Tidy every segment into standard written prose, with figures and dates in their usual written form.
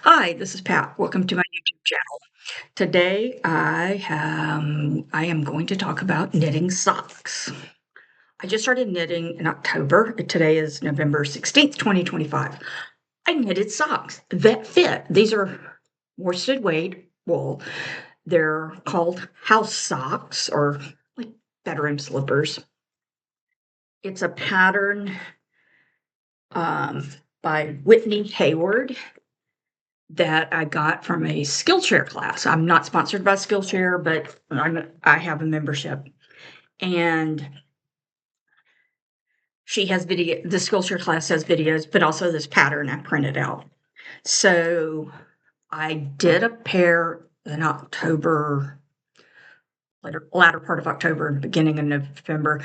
Hi, this is Pat. Welcome to my YouTube channel. Today I am going to talk about knitting socks. I just started knitting in October. Today is November 16th, 2025. I knitted socks that fit. These are worsted weight wool. They're called house socks or like bedroom slippers. It's a pattern um, by Whitney Hayward that I got from a Skillshare class. I'm not sponsored by Skillshare, but I have a membership. And she has video, the Skillshare class has videos, but also this pattern I printed out. So I did a pair in October, latter part of October and beginning of November,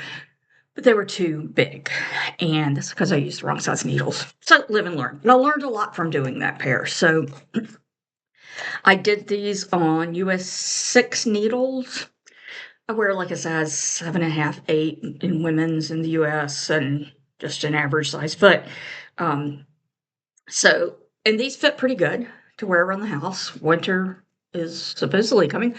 but they were too big. And that's because I used the wrong size needles. So live and learn. And I learned a lot from doing that pair. So I did these on US 6 needles. I wear like a size 7.5, 8 in women's in the US and just an average size foot. Um, so, and these fit pretty good to wear around the house. Winter is supposedly coming.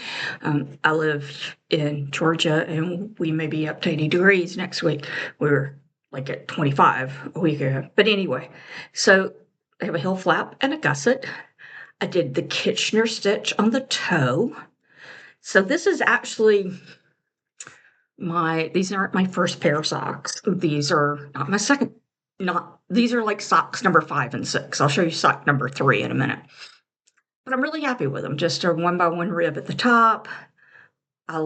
I live in Georgia and we may be up to 80 degrees next week. We were like at 25 a week ago. But anyway, so I have a heel flap and a gusset. I did the Kitchener stitch on the toe. So this is actually these aren't my first pair of socks. These are not my second, not, these are like socks number 5 and 6. I'll show you sock number 3 in a minute. But I'm really happy with them. Just a 1x1 rib at the top. I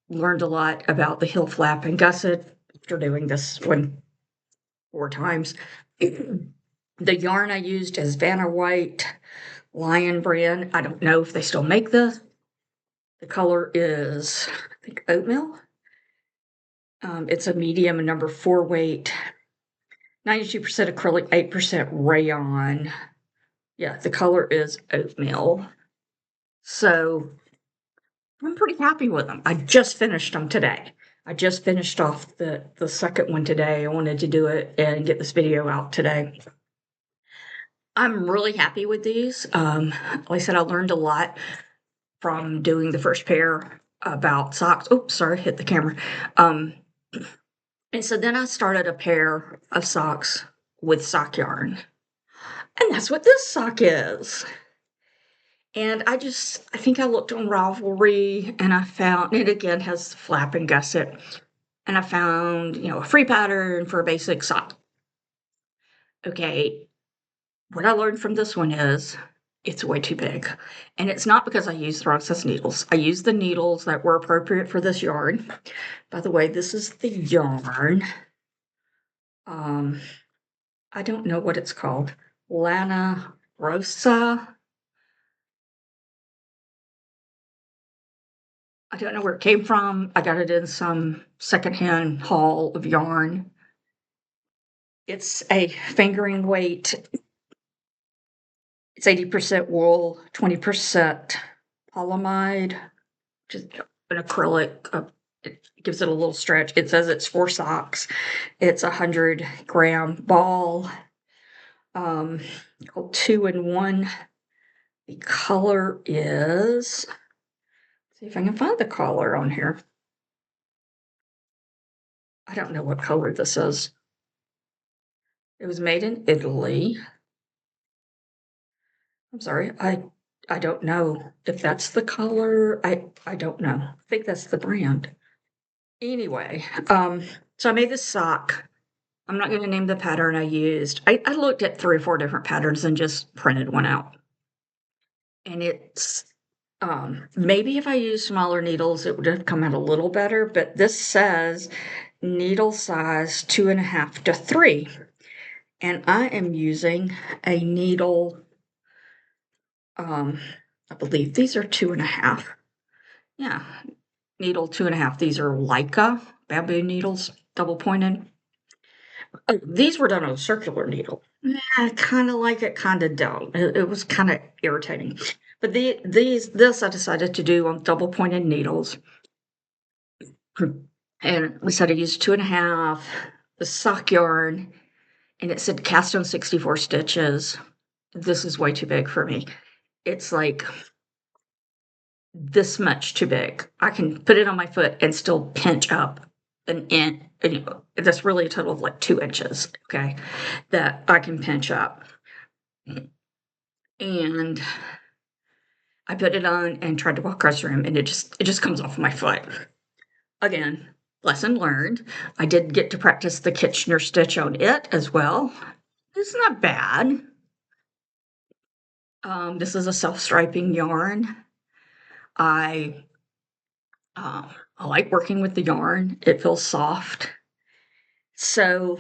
learned a lot about the heel flap and gusset after doing this one 4 times. The yarn I used is Vanna White Lion brand. I don't know if they still make this. The color is, I think, oatmeal. It's a medium and number 4 weight, 92% acrylic, 8% rayon. Yeah, the color is oatmeal. So I'm pretty happy with them. I just finished them today. I just finished off the second one today. I wanted to do it and get this video out today. I'm really happy with these. Like I said, I learned a lot from doing the first pair about socks. Oops, sorry, hit the camera. And so then I started a pair of socks with sock yarn. And that's what this sock is. And I think I looked on Ravelry and I found, it again has flap and gusset. And I found, a free pattern for a basic sock. Okay, what I learned from this one is it's way too big. And it's not because I used the wrong size needles. I used the needles that were appropriate for this yarn. By the way, this is the yarn. I don't know what it's called. Lana Rosa. I don't know where it came from. I got it in some secondhand haul of yarn. It's a fingering weight. It's 80% wool, 20% polyamide, just an acrylic. It gives it a little stretch. It says it's 4 socks. It's a 100-gram ball. Called 2-in-1. The color is, see if I can find the color on here. I don't know what color this is. It was made in Italy. I'm sorry, I don't know if that's the color. I don't know. I think that's the brand. Anyway, so I made this sock. I'm not going to name the pattern I used. I looked at 3 or 4 different patterns and just printed one out. And it's maybe if I used smaller needles, it would have come out a little better. But this says needle size 2.5 to 3, and I am using a needle. I believe these are 2.5. Yeah, needle 2.5. These are Leica bamboo needles, double pointed. Oh, these were done on a circular needle. Yeah, I kind of like it, kind of don't. It was kind of irritating. But this I decided to do on double pointed needles. And we said I used 2.5, the sock yarn, and it said cast on 64 stitches. this is way too big for me. It's like this much too big. I can put it on my foot and still pinch up an inch. That's really a total of like 2 inches, okay, that I can pinch up. And I put it on and tried to walk across the room, and it just comes off my foot. Again, lesson learned. I did get to practice the Kitchener stitch on it as well. It's not bad. This is a self-striping yarn. I I like working with the yarn. It feels soft. So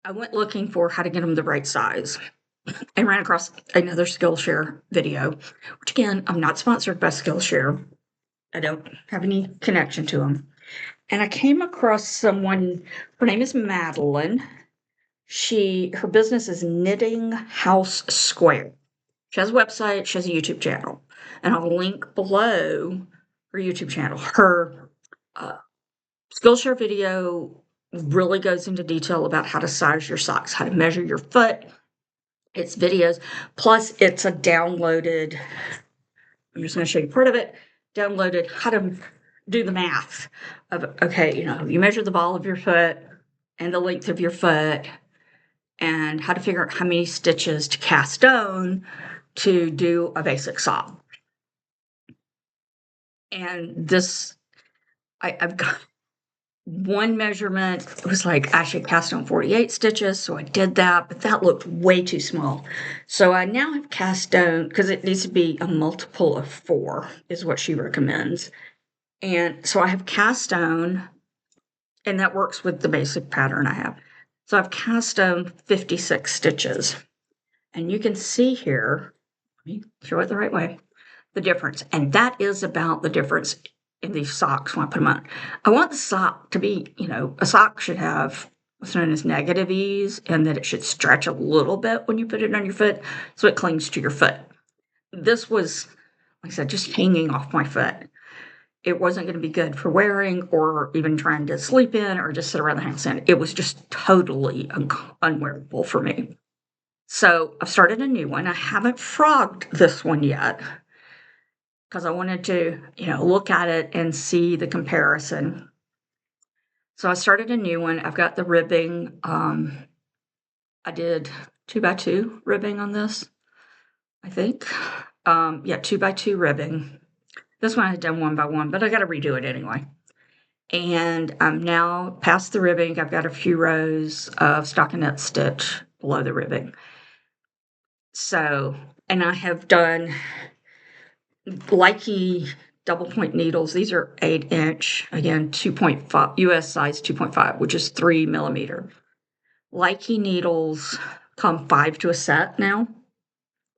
I went looking for how to get them the right size and ran across another Skillshare video, which again, I'm not sponsored by Skillshare. I don't have any connection to them. And I came across someone, her name is Madeline. Her business is Knitting House Square. She has a website, she has a YouTube channel. And I'll link below her YouTube channel. Her Skillshare video really goes into detail about how to size your socks, how to measure your foot. It's videos, plus it's a downloaded, I'm just going to show you part of it, downloaded how to do the math of, okay, you measure the ball of your foot and the length of your foot and how to figure out how many stitches to cast on to do a basic sock. And this, I've got one measurement. It was like I should cast on 48 stitches, so I did that, but that looked way too small. So I now have cast on, because it needs to be a multiple of 4 is what she recommends. And so I have cast on, and that works with the basic pattern I have. So I've cast on 56 stitches. And you can see here, let me show it the right way, the difference. And that is about the difference in these socks when I put them on. I want the sock to be, a sock should have what's known as negative ease, and that it should stretch a little bit when you put it on your foot so it clings to your foot. This was, like I said, just hanging off my foot. It wasn't going to be good for wearing or even trying to sleep in or just sit around the house in. It was just totally unwearable for me. So I've started a new one. I haven't frogged this one yet because I wanted to, look at it and see the comparison. So I started a new one. I've got the ribbing. I did 2x2 ribbing on this, I think. 2x2 ribbing. This one I had done 1x1, but I got to redo it anyway. And I'm now past the ribbing. I've got a few rows of stockinette stitch below the ribbing. So, and I have done Likey double point needles. These are 8-inch, again, 2.5, US size 2.5, which is 3 millimeter. Likey needles come 5 to a set now.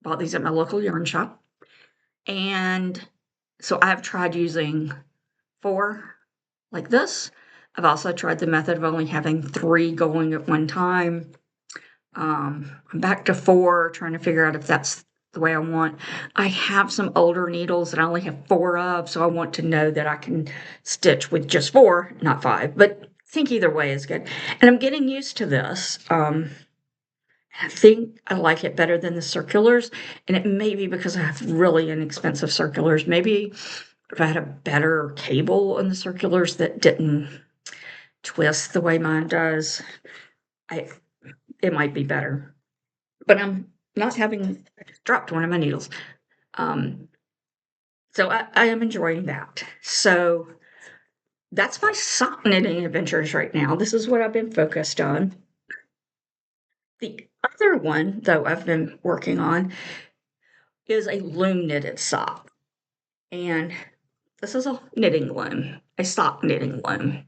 Bought these at my local yarn shop. And so I've tried using 4 like this. I've also tried the method of only having 3 going at one time. I'm back to 4, trying to figure out if that's the way I want. I have some older needles that I only have 4 of, so I want to know that I can stitch with just 4, not 5. But I think either way is good. And I'm getting used to this. I think I like it better than the circulars, and it may be because I have really inexpensive circulars. Maybe if I had a better cable in the circulars that didn't twist the way mine does, it might be better. But I'm not having, I just dropped one of my needles. So I am enjoying that. So that's my sock knitting adventures right now. This is what I've been focused on. The other one, though, I've been working on is a loom knitted sock. And this is a knitting loom, a sock knitting loom.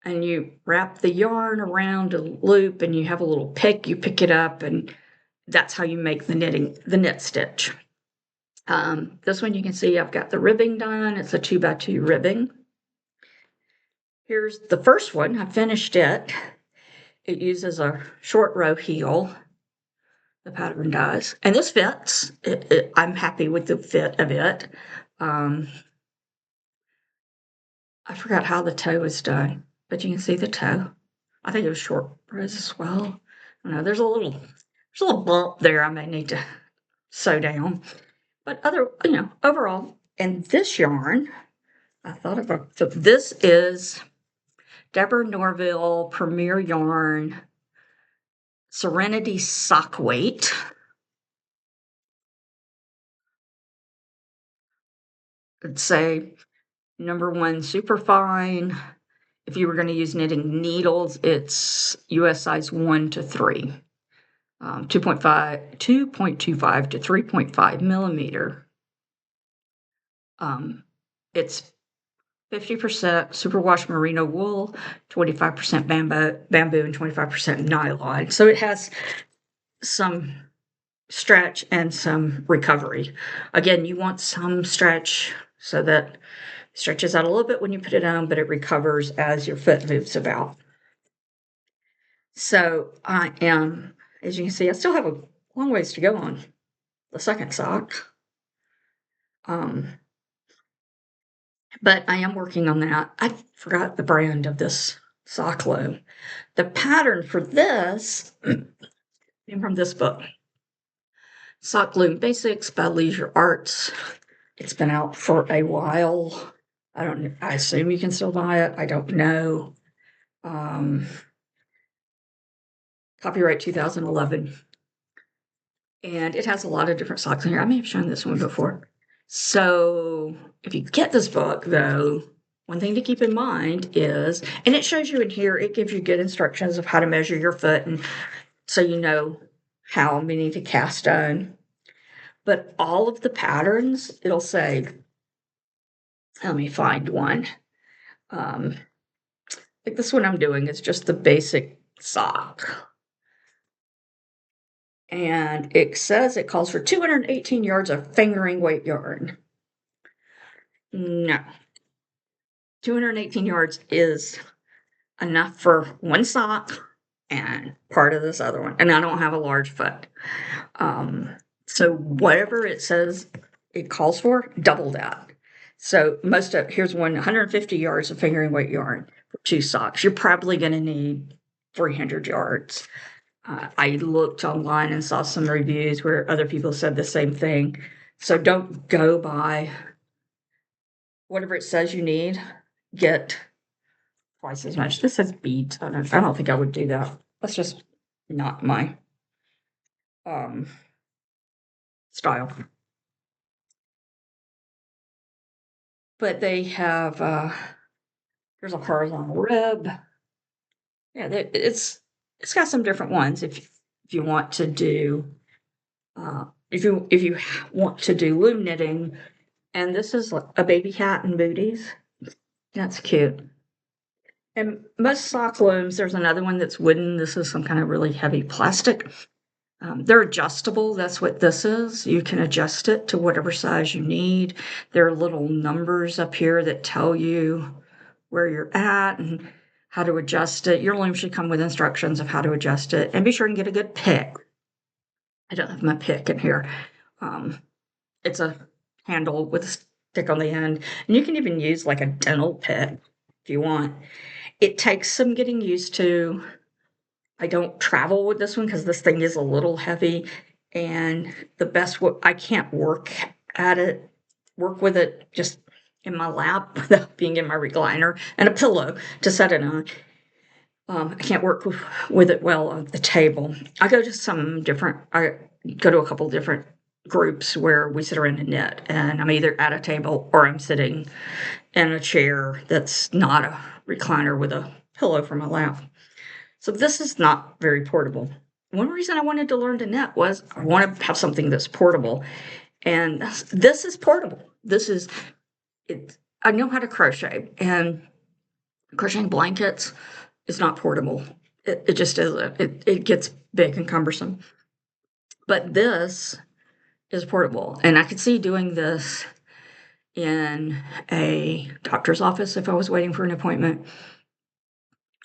And you wrap the yarn around a loop and you have a little pick, you pick it up, and that's how you make the knit stitch. This one you can see I've got the ribbing done. It's a 2x2 ribbing. Here's the first one. I finished it. It uses a short row heel. The pattern does. And this fits. I'm happy with the fit of it. I forgot how the toe is done, but you can see the toe. I think it was short rows as well. I know there's a little bump there I may need to sew down. But overall, and this yarn, I thought about, so this is Deborah Norville Premier Yarn Serenity Sock Weight. I'd say number one, super fine. If you were going to use knitting needles, it's US size 1 to 3, 2.25 to 3.5 millimeter. It's 50% superwash merino wool, 25% bamboo, and 25% nylon. So it has some stretch and some recovery. Again, you want some stretch so that it stretches out a little bit when you put it on, but it recovers as your foot moves about. So I am, as you can see, I still have a long ways to go on the second sock. But I am working on that. I forgot the brand of this sock loom. The pattern for this came from this book, Sock Loom Basics by Leisure Arts. It's been out for a while. I assume you can still buy it. I don't know. Copyright 2011. And it has a lot of different socks in here. I may have shown this one before. So if you get this book, though, one thing to keep in mind is, and it shows you in here, it gives you good instructions of how to measure your foot, and so you know how many to cast on. But all of the patterns, it'll say, let me find one. Like this one I'm doing is just the basic sock. And it says it calls for 218 yards of fingering weight yarn. No. 218 yards is enough for one sock and part of this other one. And I don't have a large foot. So whatever it says it calls for, double that. So here's 150 yards of fingering weight yarn for 2 socks. You're probably going to need 300 yards. I looked online and saw some reviews where other people said the same thing. So don't go by whatever it says you need. Get twice as much. This says beads. I don't think I would do that. That's just not my style. But they have there's a horizontal rib. Yeah, it's got some different ones if you want to do if you want to do loom knitting. And this is a baby hat and booties. That's cute. And most sock looms, there's another one that's wooden. This is some kind of really heavy plastic. They're adjustable. That's what this is. You can adjust it to whatever size you need. There are little numbers up here that tell you where you're at and how to adjust it. Your loom should come with instructions of how to adjust it. And be sure and get a good pick. I don't have my pick in here. It's a handle with a stick on the end. And you can even use like a dental pick if you want. It takes some getting used to. I don't travel with this one because this thing is a little heavy. And I can't work with it just in my lap without being in my recliner and a pillow to set it on. I can't work with it well on the table. I go to a couple different groups where we sit around and knit, and I'm either at a table or I'm sitting in a chair that's not a recliner with a pillow for my lap. So this is not very portable. One reason I wanted to learn to knit was I want to have something that's portable, and this is portable. I know how to crochet, and crocheting blankets is not portable. It just isn't. It gets big and cumbersome. But this is portable, and I could see doing this in a doctor's office if I was waiting for an appointment.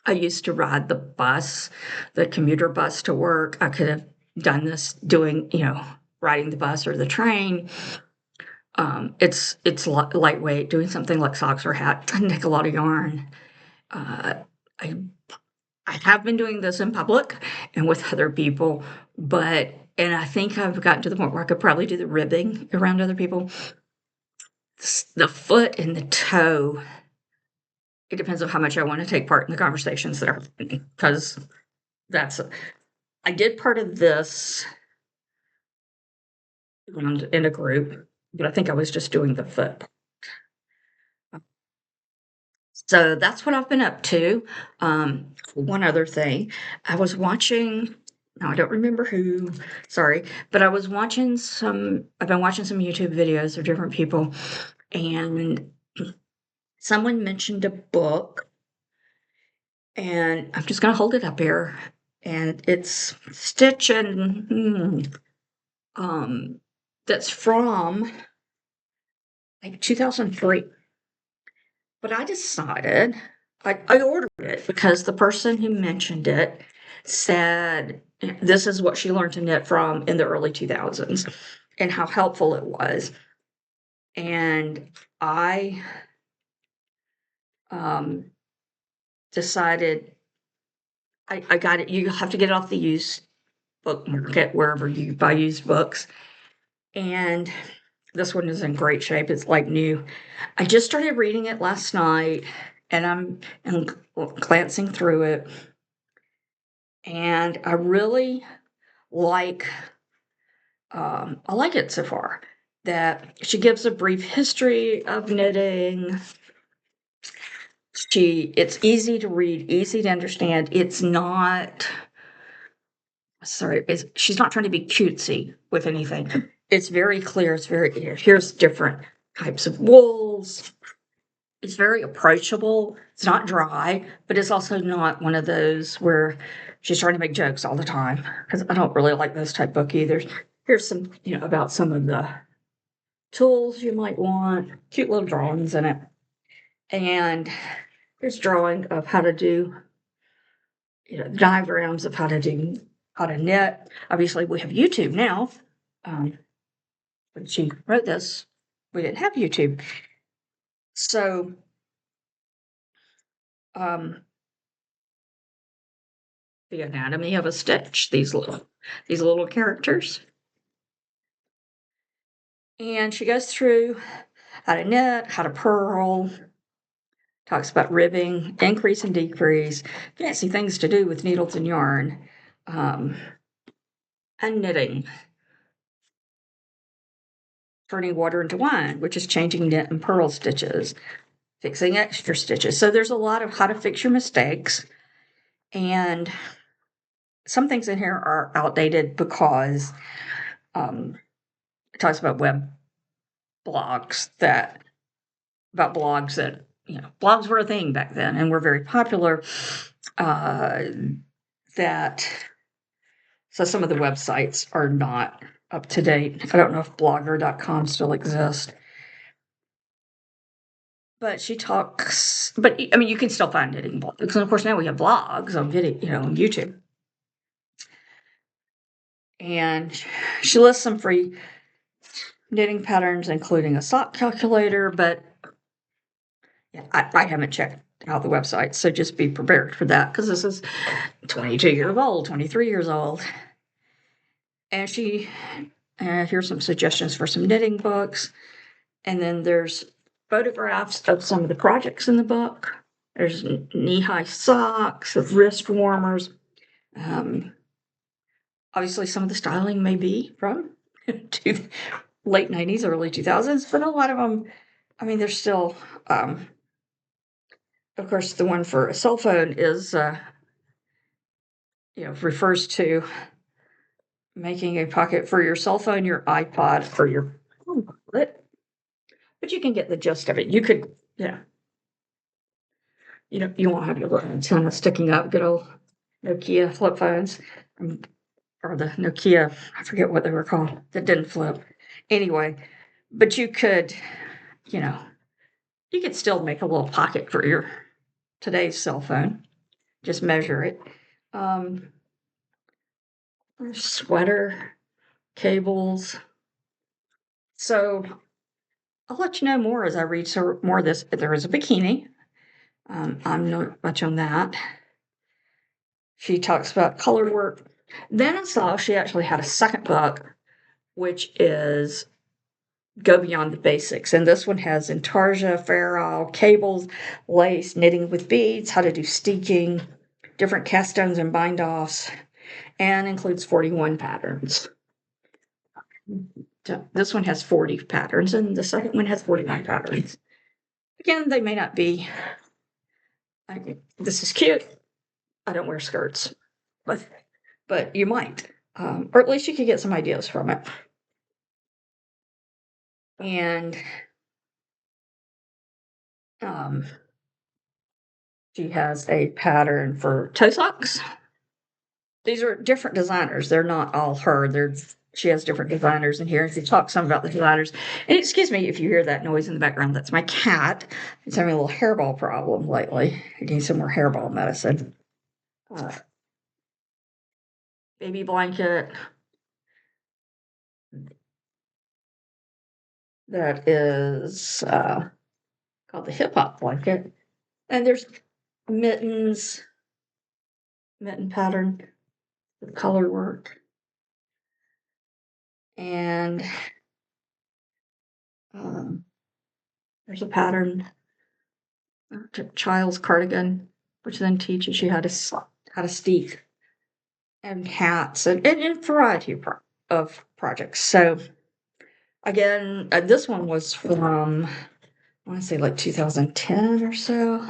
I used to ride the commuter bus to work. I could have done this riding the bus or the train. It's lightweight. Doing something like socks or hat doesn't take a lot of yarn. I I have been doing this in public and with other people, and I think I've gotten to the point where I could probably do the ribbing around other people. The foot and the toe, it depends on how much I want to take part in the conversations that are happening, because that's I did part of this in a group, but I think I was just doing the foot. So that's what I've been up to. One other thing, I was watching, now I don't remember who, sorry, but I've been watching some YouTube videos of different people, and someone mentioned a book, and I'm just going to hold it up here. And it's Stitch and, that's from like 2003. But I decided I ordered it because the person who mentioned it said this is what she learned to knit from in the early 2000s and how helpful it was. And I um, decided I got it. You have to get it off the used book market wherever you buy used books. And this one is in great shape. It's like new. I just started reading it last night, and I'm glancing through it, and like I like it so far. That she gives a brief history of knitting. It's easy to read, easy to understand. It's not she's not trying to be cutesy with anything. It's very clear. Here's different types of wools. It's very approachable. It's not dry, but it's also not one of those where she's trying to make jokes all the time, because I don't really like those type book either. Here's some, about some of the tools you might want, cute little drawings in it. And there's drawing of how to do, diagrams of how to knit. Obviously, we have YouTube now. When she wrote this, we didn't have YouTube. So, the anatomy of a stitch, these little characters. And she goes through how to knit, how to purl, talks about ribbing, increase and decrease, fancy things to do with needles and yarn, and knitting, turning water into wine, which is changing knit and purl stitches, fixing extra stitches. So there's a lot of how to fix your mistakes. And some things in here are outdated because it talks about blogs that blogs were a thing back then and were very popular. That So some of the websites are not up to date. I don't know if blogger.com still exists. But she talks, but I mean, you can still find knitting blogs. And of course, now we have blogs on video, on YouTube. And she lists some free knitting patterns, including a sock calculator. But yeah, I haven't checked out the website, so just be prepared for that, because this is 22 years old, 23 years old. And here's some suggestions for some knitting books. And then there's photographs of some of the projects in the book. There's knee-high socks, wrist warmers. Obviously, some of the styling may be from late 90s, early 2000s, but a lot of them, I mean, they're still, of course, the one for a cell phone is, refers to making a pocket for your cell phone, your iPod, or your phone tablet. But you can get the gist of it. You could, you won't have your little antenna sticking up, good old Nokia flip phones, or the Nokia, I forget what they were called, that didn't flip. Anyway, but you could still make a little pocket for your today's cell phone. Just measure it. Sweater, cables. So I'll let you know more as I read more of this. There is a bikini. I'm not much on that. She talks about color work. Then I saw she actually had a second book, which is Go Beyond the Basics. And this one has intarsia, ferrule, cables, lace, knitting with beads, how to do steeking, different cast stones and bind offs, and includes 41 patterns. This one has 40 patterns, and the second one has 49 patterns. Again, they may not be. This is cute. I don't wear skirts, but you might, or at least you could get some ideas from it. And she has a pattern for toe socks. These are different designers. They're not all her. She has different designers in here. And she talks some about the designers. And excuse me if you hear that noise in the background. That's my cat. He's having a little hairball problem lately. I need some more hairball medicine. Baby blanket. That is called the hip hop blanket. And there's mittens, mitten pattern, the color work. And there's a pattern, child's cardigan, which then teaches you how to steek, and hats, and a variety of projects. So again, this one was from, I want to say like 2010 or so.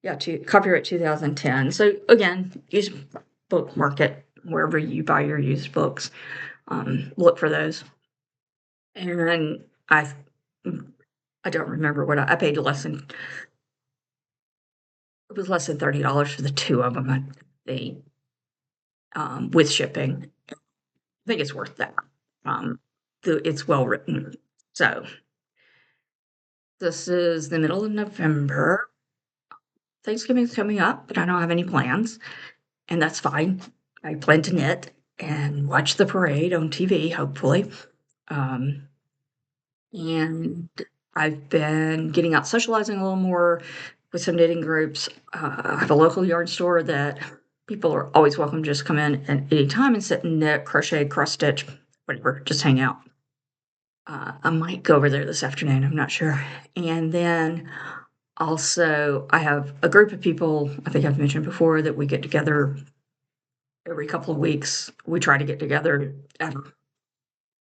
Yeah, copyright 2010. So again, used book market, wherever you buy your used books, look for those. And I don't remember what I paid less than, it was less than $30 for the two of them. With shipping. I think it's worth that. It's well written. So this is the middle of November. Thanksgiving's coming up, but I don't have any plans, and that's fine. I plan to knit and watch the parade on TV, hopefully. And I've been getting out socializing a little more with some knitting groups. I have a local yarn store that people are always welcome to just come in at any time and sit and knit, crochet, cross stitch, whatever, just hang out. I might go over there this afternoon, I'm not sure. And then also, I have a group of people, I think I've mentioned before, that we get together every couple of weeks. We try to get together at a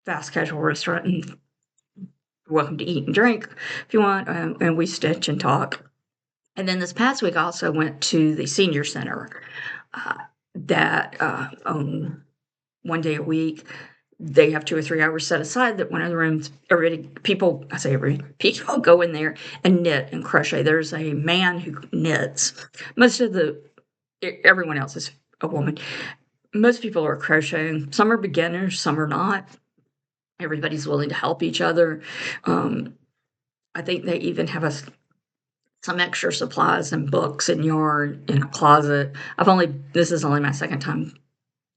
fast casual restaurant, and you're welcome to eat and drink if you want, and we stitch and talk. And then this past week, I also went to the senior center that on one day a week. They have 2 or 3 hours set aside that one of the rooms, people go in there and knit and crochet. There's a man who knits. Everyone else is a woman. Most people are crocheting. Some are beginners, some are not. Everybody's willing to help each other. I think they even have some extra supplies and books and yarn in a closet. This is only my second time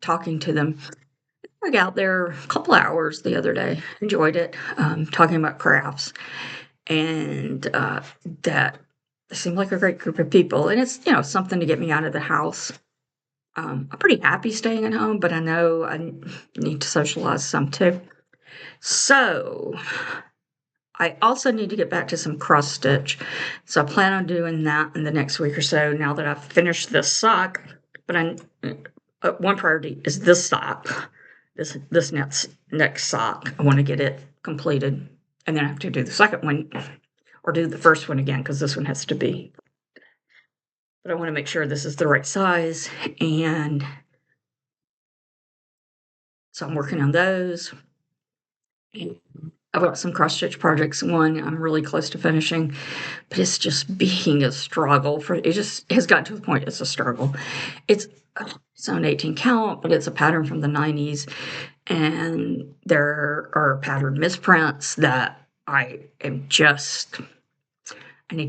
talking to them. I got there a couple hours the other day, enjoyed it, talking about crafts, and that seemed like a great group of people. And it's, something to get me out of the house. I'm pretty happy staying at home, but I know I need to socialize some too. So I also need to get back to some cross stitch. So I plan on doing that in the next week or so now that I've finished this sock. But one priority is this sock. This next sock, I want to get it completed, and then I have to do the second one, or do the first one again, because this one has to be. But I want to make sure this is the right size, and so I'm working on those. I've got some cross stitch projects. One I'm really close to finishing, but it's just being a struggle. It just has gotten to the point it's a struggle. It's an 18 count, but it's a pattern from the 90s. And there are pattern misprints that I need to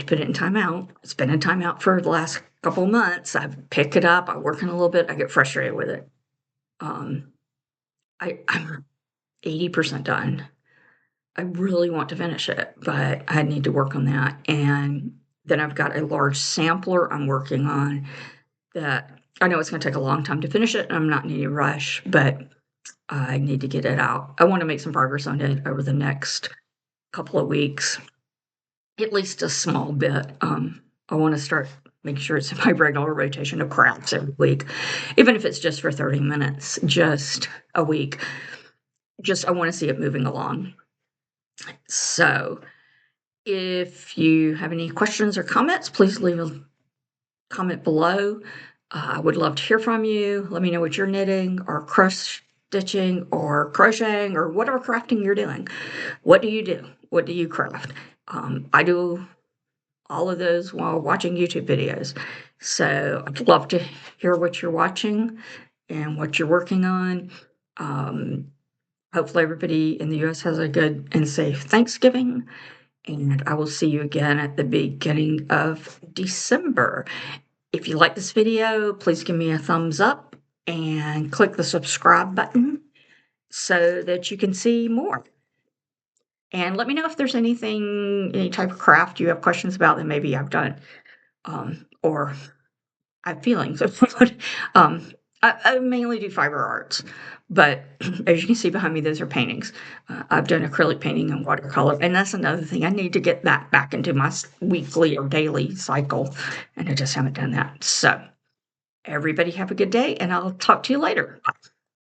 put it in timeout. It's been in timeout for the last couple of months. I've picked it up. I work in a little bit. I get frustrated with it. I'm 80% done. I really want to finish it, but I need to work on that. And then I've got a large sampler I'm working on that I know it's going to take a long time to finish it, and I'm not in any rush, but I need to get it out. I want to make some progress on it over the next couple of weeks, at least a small bit. I want to start making sure it's in my regular rotation of crafts every week, even if it's just for 30 minutes, just a week. Just I want to see it moving along. So, if you have any questions or comments, please leave a comment below. I would love to hear from you. Let me know what you're knitting or cross stitching or crocheting or whatever crafting you're doing. What do you do? What do you craft? I do all of those while watching YouTube videos. So I'd love to hear what you're watching and what you're working on. Hopefully everybody in the US has a good and safe Thanksgiving. And I will see you again at the beginning of December. If you like this video, please give me a thumbs up and click the subscribe button so that you can see more. And let me know if there's anything, any type of craft you have questions about that maybe I've done, or I have feelings. um, I mainly do fiber arts, but as you can see behind me, those are paintings. I've done acrylic painting and watercolor, and that's another thing. I need to get that back into my weekly or daily cycle, and I just haven't done that. So everybody have a good day, and I'll talk to you later.